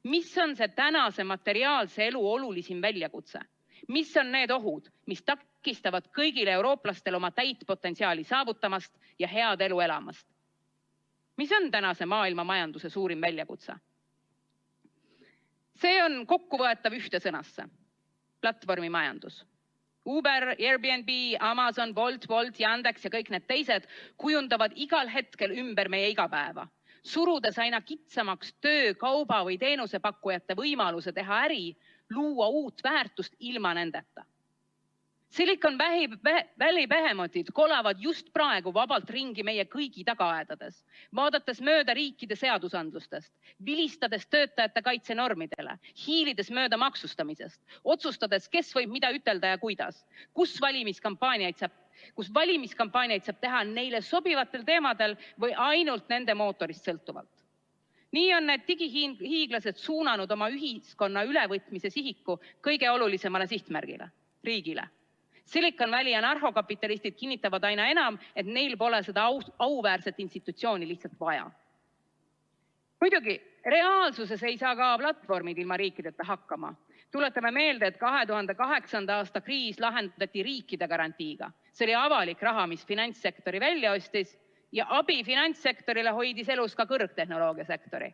Mis on see tänase materiaalse elu olulisim väljakutse? Mis on need ohud, mis takistavad kõigil eurooplastel oma täit potentsiaali saavutamast ja head elu elamast? Mis on tänase maailma majanduse suurim väljakutse? See on kokkuvõetav ühte sõnasse. Platvormimajandus. Uber, Airbnb, Amazon, Bolt, Yandex ja kõik need teised kujundavad igal hetkel ümber meie igapäeva, surudes aina kitsamaks töö, kauba või teenusepakkujate võimaluse teha äri, luua uut väärtust ilma nendeta. Silicon Valley behemotid kolavad just praegu vabalt ringi meie kõigi tagaaedades, vaadates mööda riikide seadusandlustest, vilistades töötajate kaitsenormidele, hiilides mööda maksustamisest, otsustades, kes võib mida ütelda ja kuidas, kus valimiskampaaniaid saab teha neile sobivatel teemadel või ainult nende mootorist sõltuvalt. Nii on need digihiiglased suunanud oma ühiskonna ülevõtmise sihiku kõige olulisemale sihtmärgile, riigile. Silicon Valley anarhokapitalistid kinnitavad aina enam, et neil pole seda auväärset institutsiooni lihtsalt vaja. Muidugi, reaalsuses ei saa ka platvormid ilma riikideta hakkama. Tuletame meelde, et 2008. aasta kriis lahendati riikide garantiiga. See oli avalik raha, mis finantssektori välja ostis ja abi finantssektorile hoidis elus ka kõrgtehnoloogiasektori.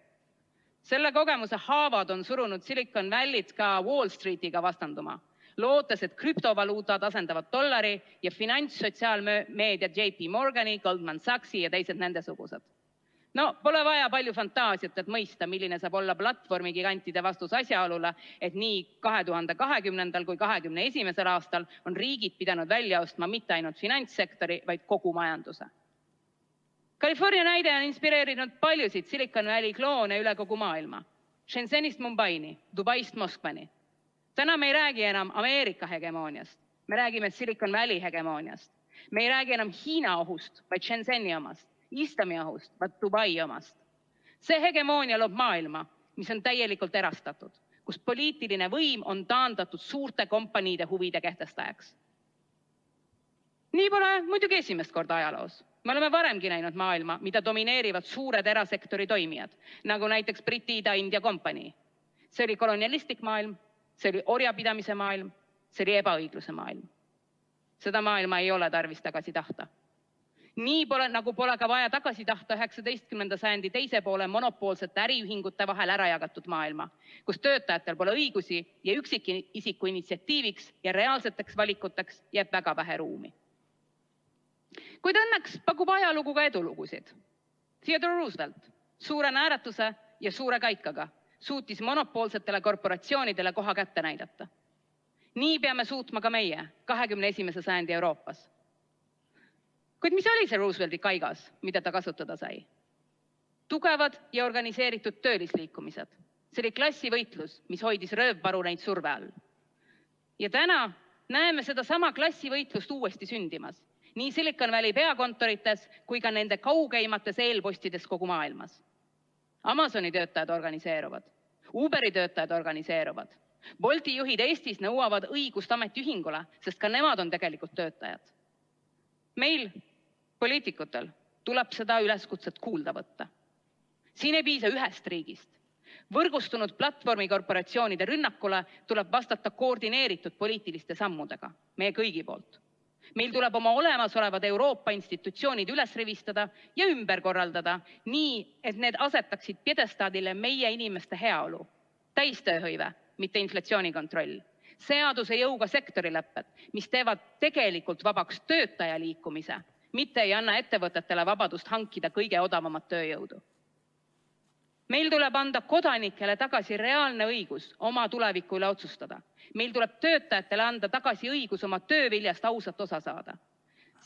Selle kogemuse haavad on surunud Silicon Valley't ka Wall Streetiga vastanduma, lootes, et krüptovaluutad asendavad dollari ja finantssotsiaalmeediad JP Morgani, Goldman Sachsi ja teised nendesugused. No, pole vaja palju fantaasiat, et mõista, milline saab olla platvormigigantide vastus asjaolule, et nii 2020. kui 2021. aastal on riigid pidanud välja ostma mitte ainult finantssektori, vaid kogu majanduse. California näide on inspireerinud paljusid Silicon Valley kloone üle kogu maailma. Shenzhenist Mumbaini, Dubaist Moskvani. Täna me ei räägi enam Ameerika hegemooniast, me räägime Silicon Valley hegemooniast. Me ei räägi enam Hiina ohust, vaid Shenzheni omast, Islami ohust, vaid Dubai omast. See hegemoonia loob maailma, mis on täielikult erastatud, kus poliitiline võim on taandatud suurte kompaniide huvide kehtestajaks. Nii pole muidugi esimest korda ajaloos. Me oleme varemgi näinud maailma, mida domineerivad suured erasektori toimijad, nagu näiteks Briti Ida-India kompanii. See oli kolonialistlik maailm, see oli orjapidamise maailm, see oli ebaõigluse maailm. Seda maailma ei ole tarvis tagasi tahta. Nii nagu pole ka vaja tagasi tahta 19. sajandi teise poole monopoolsete äriühingute vahel ära jagatud maailma, kus töötajatel pole õigusi ja üksikisiku initsiatiiviks ja reaalseteks valikuteks jääb väga vähe ruumi. Kuid õnneks pakub ajalugu ka edulugusid. Theodore Roosevelt suure nääratuse ja suure kaikaga suutis monopoolsetele korporatsioonidele koha kätte näidata. Nii peame suutma ka meie 21. sajandi Euroopas. Kuid mis oli see Roosevelti kaigas, mida ta kasutada sai? Tugevad ja organiseeritud töölisliikumised. See oli klassivõitlus, mis hoidis röövparuneid surve all. Ja täna näeme seda sama klassivõitlust uuesti sündimas, nii Silicon Valley peakontorites kui ka nende kaugeimates eelpostides kogu maailmas. Amazoni töötajad organiseeruvad, Uberi töötajad organiseeruvad. Bolti juhid Eestis nõuavad õigust ametiühingule, sest ka nemad on tegelikult töötajad. Meil, poliitikutel, tuleb seda üleskutset kuulda võtta. Siin ei piisa ühest riigist. Võrgustunud platvormikorporatsioonide rünnakule tuleb vastata koordineeritud poliitiliste sammudega, meie kõigi poolt. Meil tuleb oma olemasolevad Euroopa institutsioonid üles rivistada ja ümber korraldada nii, et need asetaksid pjedestaadile meie inimeste heaolu, täistööhõive, mitte inflatsioonikontroll, seaduse jõuga sektorilepped, mis teevad tegelikult vabaks töötaja liikumise, mitte ei anna ettevõtetele vabadust hankida kõige odavamat tööjõudu. Meil tuleb anda kodanikele tagasi reaalne õigus oma tuleviku üle otsustada. Meil tuleb töötajatele anda tagasi õigus oma tööviljast ausat osa saada.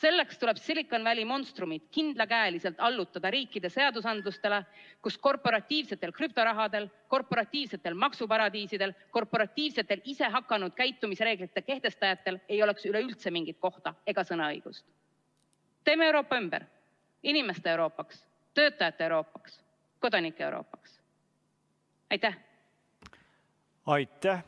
Selleks tuleb Silicon Valley monstrumid kindlakäeliselt allutada riikide seadusandlustele, kus korporatiivsetel krüptorahadel, korporatiivsetel maksuparadiisidel, korporatiivsetel ise hakanud käitumisreeglite kehtestajatel ei oleks üleüldse mingit kohta ega sõnaõigust. Teeme Euroopa ümber, inimeste Euroopaks, töötajate Euroopaks, kodanike Euroopaks. Aitäh! Aitäh!